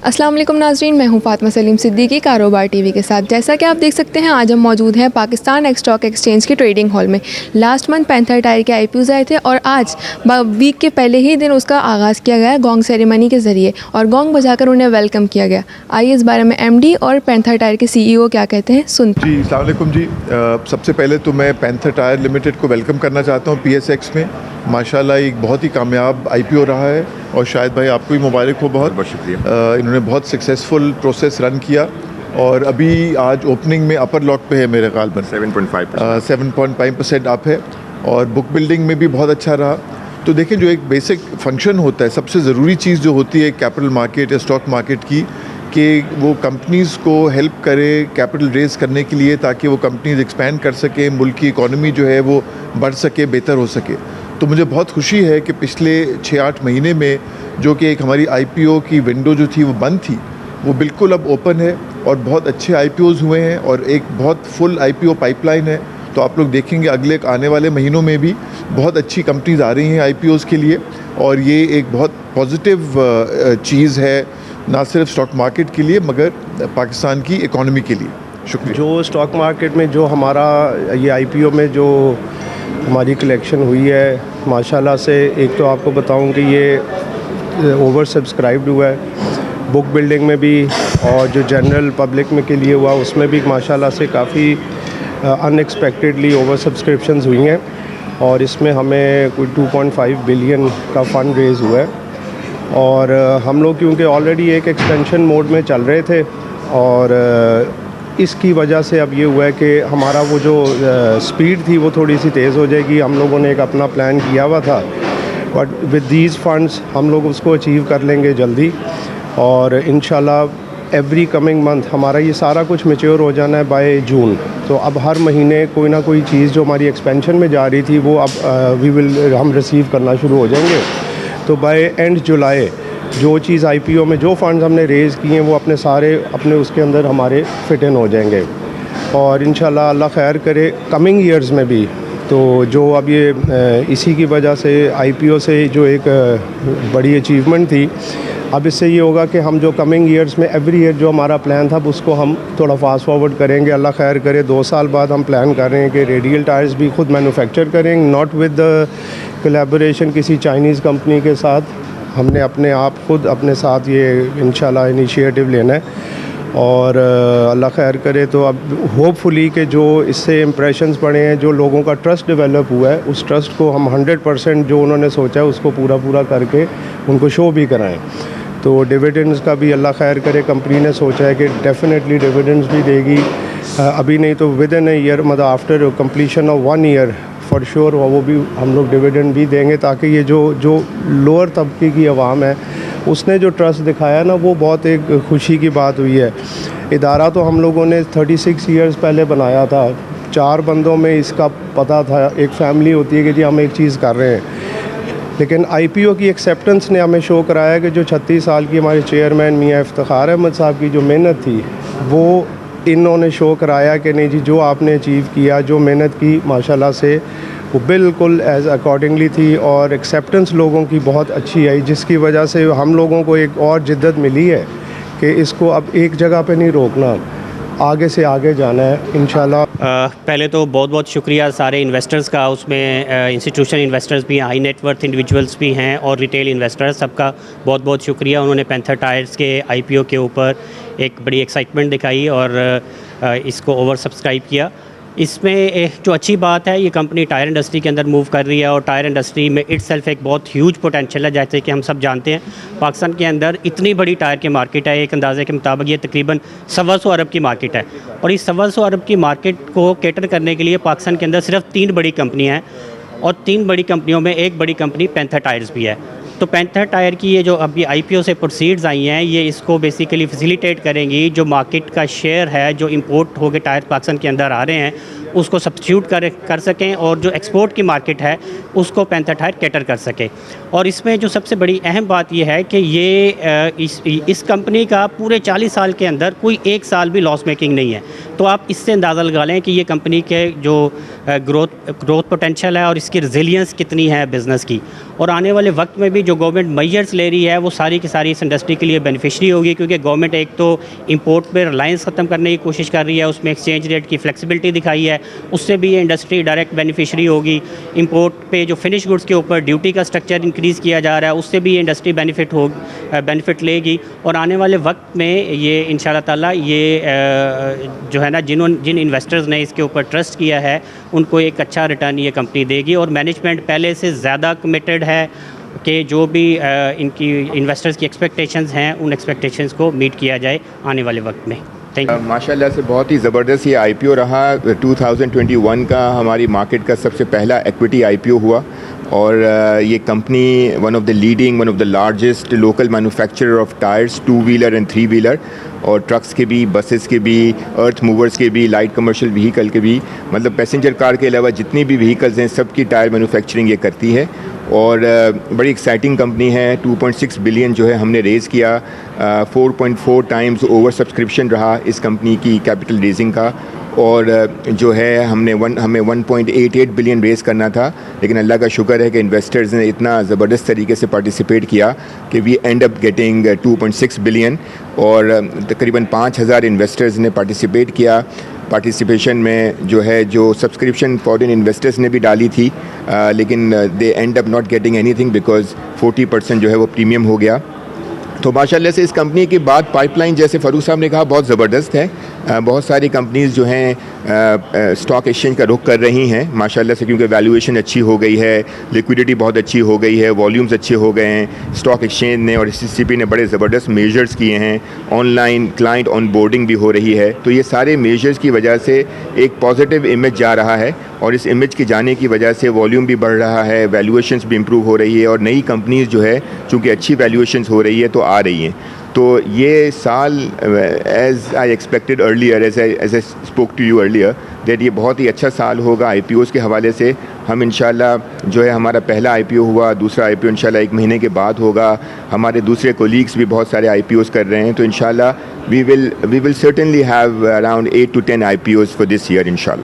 अस्सलाम वालेकुम नाज़रीन, मैं हूं फ़ातिमा सलीम सिद्दीकी कारोबार टीवी के साथ। जैसा कि आप देख सकते हैं, आज हम मौजूद हैं पाकिस्तान स्टॉक एक्सचेंज के ट्रेडिंग हॉल में। लास्ट मंथ पैंथर टायर के आईपीओज़ आए थे और आज वीक के पहले ही दिन उसका आगाज़ किया गया गोंग सेरेमनी के ज़रिए और गोंग बजाकर उन्हें वेलकम किया गया। आइए इस बारे में एमडी और पैंथर टायर के सीईओ क्या कहते हैं सुनते हैं। जी अस्सलाम वालेकुम जी। सबसे पहले तो मैं पैंथर टायर लिमिटेड को वेलकम करना चाहता हूँ पीएसएक्स में। माशाल्लाह एक बहुत ही कामयाब आईपीओ रहा है और शायद भाई आपको भी मुबारक हो। बहुत शुक्रिया। इन्होंने बहुत सक्सेसफुल प्रोसेस रन किया और अभी आज ओपनिंग में अपर लॉट पे है मेरे ख्याल में 7.5% अप है और बुक बिल्डिंग में भी बहुत अच्छा रहा। तो देखें, जो एक बेसिक फंक्शन होता है, सबसे ज़रूरी चीज़ जो होती है कैपिटल मार्केट या स्टॉक मार्केट की, कि वो कंपनीज़ को हेल्प करे कैपिटल रेज़ करने के लिए ताकि वो कंपनीज़ एक्सपैंड कर सकें, मुल्क की इकॉनमी जो है वो बढ़ सके, बेहतर हो सके। तो मुझे बहुत खुशी है कि पिछले 6-8 महीने में जो कि एक हमारी आईपीओ की विंडो जो थी वो बंद थी, वो बिल्कुल अब ओपन है और बहुत अच्छे आईपीओज़ हुए हैं और एक बहुत फुल आईपीओ पाइपलाइन है। तो आप लोग देखेंगे अगले आने वाले महीनों में भी बहुत अच्छी कंपनीज़ आ रही हैं आईपीओज़ के लिए और ये एक बहुत पॉजिटिव चीज़ है, ना सिर्फ स्टॉक मार्केट के लिए मगर पाकिस्तान की इकॉनमी के लिए। शुक्रिया। जो स्टॉक मार्केट में जो हमारा ये आईपीओ में जो हमारी कलेक्शन हुई है, माशाल्लाह से एक तो आपको बताऊं कि ये ओवर सब्सक्राइब्ड हुआ है बुक बिल्डिंग में भी और जो जनरल पब्लिक में के लिए हुआ उसमें भी माशाल्लाह से काफ़ी अनएक्सपेक्टेडली ओवर सब्सक्रिप्शंस हुई हैं और इसमें हमें कोई 2.5 बिलियन का फ़ंड रेज़ हुआ है। और हम लोग क्योंकि ऑलरेडी एक एक्सपेंशन मोड में चल रहे थे और इसकी वजह से अब ये हुआ है कि हमारा वो जो स्पीड थी वो थोड़ी सी तेज़ हो जाएगी। हम लोगों ने एक अपना प्लान किया हुआ था बट विद दीज फंड्स हम लोग उसको अचीव कर लेंगे जल्दी और इंशाल्लाह एवरी कमिंग मंथ हमारा ये सारा कुछ मैच्योर हो जाना है बाय जून। तो अब हर महीने कोई ना कोई चीज़ जो हमारी एक्सपेंशन में जा रही थी वो अब हम रिसीव करना शुरू हो जाएंगे। तो बाय एंड जुलाई जो चीज़ आईपीओ में जो फंड्स हमने रेज़ किए हैं वो अपने उसके अंदर हमारे फिट इन हो जाएंगे और इंशाल्लाह अल्लाह खैर करे कमिंग ईयर्स में भी। तो जो अब ये इसी की वजह से आईपीओ से जो एक बड़ी अचीवमेंट थी, अब इससे ये होगा कि हम जो कमिंग ईयर्स में एवरी ईयर जो हमारा प्लान था उसको हम थोड़ा फास्ट फॉरवर्ड करेंगे। अल्लाह खैर करे 2 साल बाद हम प्लान कर रहे हैं कि रेडियल टायर्स भी खुद मैन्युफैक्चर करेंगे, नॉट विद द कोलैबोरेशन किसी चाइनीज़ कंपनी के साथ। हमने अपने आप खुद अपने साथ ये इंशाल्लाह इनिशिएटिव लेना है और अल्लाह खैर करे तो अब होपफुली कि जो इससे इम्प्रेशंस पड़े हैं, जो लोगों का ट्रस्ट डेवलप हुआ है, उस ट्रस्ट को हम 100% जो उन्होंने सोचा है उसको पूरा करके उनको शो भी कराएं। तो डिविडेंड्स का भी अल्लाह खैर करे कंपनी ने सोचा है कि डेफिनेटली डिविडेंड्स भी देगी, अभी नहीं तो विद इन ए ईयर, मतलब after completion of 1 year for sure वो भी हम लोग डिविडेंड भी देंगे ताकि ये जो लोअर तबके की आवाम है उसने जो ट्रस्ट दिखाया ना, वो बहुत एक खुशी की बात हुई है। इदारा तो हम लोगों ने 36 ईयर्स पहले बनाया था, 4 बंदों में इसका पता था, एक फ़ैमिली होती है कि जी हम एक चीज़ कर रहे हैं। लेकिन आईपीओ की एक्सेप्टेंस ने हमें शो कराया कि जो 36 साल की हमारे चेयरमैन मियाँ इफ्तिखार अहमद साहब की जो मेहनत थी वो इन्होंने शो कराया कि नहीं जी, जो आपने अचीव किया, जो मेहनत की, माशाल्लाह से वो बिल्कुल एज अकॉर्डिंगली थी और एक्सेप्टेंस लोगों की बहुत अच्छी आई, जिसकी वजह से हम लोगों को एक और जिद्दत मिली है कि इसको अब एक जगह पे नहीं रोकना, आगे से आगे जाना है इंशाल्लाह। पहले तो बहुत बहुत शुक्रिया सारे इन्वेस्टर्स का, उसमें इंस्टीट्यूशनल इन्वेस्टर्स भी हैं, हाई नेटवर्थ इंडिविजुअल्स भी हैं और रिटेल इन्वेस्टर्स, सबका बहुत बहुत शुक्रिया। उन्होंने पैंथर टायर्स के आईपीओ के ऊपर एक बड़ी एक्साइटमेंट दिखाई और इसको ओवर सब्सक्राइब किया। इसमें एक जो अच्छी बात है, ये कंपनी टायर इंडस्ट्री के अंदर मूव कर रही है और टायर इंडस्ट्री में इटसेल्फ एक बहुत ह्यूज पोटेंशियल है। जैसे कि हम सब जानते हैं पाकिस्तान के अंदर इतनी बड़ी टायर की मार्केट है, एक अंदाजे के मुताबिक ये तकरीबन 125 अरब की मार्केट है और इस 125 अरब की मार्केट को कैटर करने के लिए पाकिस्तान के अंदर सिर्फ 3 बड़ी कंपनियाँ हैं और 3 बड़ी कंपनियों में एक बड़ी कंपनी पैंथर टायर्स भी है। तो पैंथर टायर की ये जो अभी आईपीओ से प्रोसीड्स आई हैं, ये इसको बेसिकली फैसिलिटेट करेंगी। जो मार्केट का शेयर है, जो इंपोर्ट हो के टायर पाकिस्तान के अंदर आ रहे हैं, उसको सब्स्टिट्यूट कर सकें और जो एक्सपोर्ट की मार्केट है उसको पैंथर टायर कैटर कर सके। और इसमें जो सबसे बड़ी अहम बात यह है कि ये इस कंपनी का पूरे 40 साल के अंदर कोई एक साल भी लॉस मेकिंग नहीं है। तो आप इससे अंदाज़ा लगा लें कि ये कंपनी के जो ग्रोथ पोटेंशियल है और इसकी रिजिलियंस कितनी है बिज़नेस की। और आने वाले वक्त में भी जो गवर्नमेंट मेजर्स ले रही है वो सारी की सारी इस इंडस्ट्री के लिए बेनिफिशरी होगी, क्योंकि गवर्नमेंट एक तो इंपोर्ट पे रिलायंस ख़त्म करने की कोशिश कर रही है, उसमें एक्सचेंज रेट की फ्लेक्सिबिलिटी दिखाई है, उससे भी ये इंडस्ट्री डायरेक्ट बेनिफिशरी होगी। इंपोर्ट पे जो फिनिश गुड्स के ऊपर ड्यूटी का स्ट्रक्चर इंक्रीज़ किया जा रहा है, उससे भी ये इंडस्ट्री बेनिफिट लेगी। और आने वाले वक्त में ये इंशाल्लाह ताला ये जो है ना जिन इन्वेस्टर्स ने इसके ऊपर ट्रस्ट किया है उनको एक अच्छा रिटर्न ये कंपनी देगी। और मैनेजमेंट पहले से ज़्यादा कमिटेड है कि जो भी इनकी इन्वेस्टर्स की एक्सपेक्टेशंस हैं उन एक्सपेक्टेशंस को मीट किया जाए आने वाले वक्त में। Thank you. माशाल्लाह से बहुत ही ज़बरदस्त ये आईपीओ रहा। 2021 का हमारी मार्केट का सबसे पहला इक्विटी आईपीओ हुआ और ये company one of the largest local manufacturer of tyres, 2 wheeler and 3 wheeler और ट्रक्स के भी, बसेस के भी, अर्थ मूवर्स के भी, लाइट कमर्शियल व्हीकल के भी, मतलब पैसेंजर कार के अलावा जितनी भी व्हीकल्स हैं सब की टायर मैन्युफैक्चरिंग ये करती है। और बड़ी एक्साइटिंग कंपनी है। 2.6 बिलियन जो है हमने रेज़ किया, 4.4 टाइम्स ओवर सब्सक्रिप्शन रहा इस कंपनी की कैपिटल रेजिंग का। और जो है हमें 1.88 बिलियन रेज़ करना था, लेकिन अल्लाह का शुक्र है कि इन्वेस्टर्स ने इतना ज़बरदस्त तरीके से पार्टिसिपेट किया कि we end up getting 2.6 billion और तकरीबन 5,000 इन्वेस्टर्स ने पार्टिसिपेट किया। पार्टिसिपेशन में जो सब्सक्रिप्शन फॉरेन इन्वेस्टर्स ने भी डाली थी, लेकिन they end up not getting anything because 40% जो है वो प्रीमियम हो गया। तो माशाल्लाह से इस कंपनी की बात पाइपलाइन, जैसे फ़रूख साहब ने कहा, बहुत ज़बरदस्त है। बहुत सारी कंपनीज़ जो हैं स्टॉक एक्सचेंज का रुख कर रही हैं माशाल्लाह से, क्योंकि वैल्यूएशन अच्छी हो गई है, लिक्विडिटी बहुत अच्छी हो गई है, वॉल्यूम्स अच्छे हो गए हैं। स्टॉक एक्सचेंज ने और SCCP ने बड़े ज़बरदस्त मेजर्स किए हैं, ऑनलाइन क्लाइंट ऑनबोर्डिंग भी हो रही है। तो ये सारे मेजर्स की वजह से एक पॉजिटिव इमेज जा रहा है और इस इमेज के जाने की वजह से वॉल्यूम भी बढ़ रहा है, वैल्यूएशंस भी इम्प्रूव हो रही है और नई कंपनीज़ जो है चूँकि अच्छी वैल्यूएशंस हो रही है तो आ रही हैं। तो ये साल as I expected earlier, as I spoke to you earlier, that ये बहुत ही अच्छा साल होगा IPOs के हवाले से। हम इंशाल्लाह जो है हमारा पहला IPO हुआ, दूसरा IPO इंशाल्लाह 1 महीने के बाद होगा। हमारे दूसरे कोलीग्स भी बहुत सारे IPOs कर रहे हैं, तो इंशाल्लाह we will certainly have around 8 to 10 IPOs for this year इंशाल्लाह।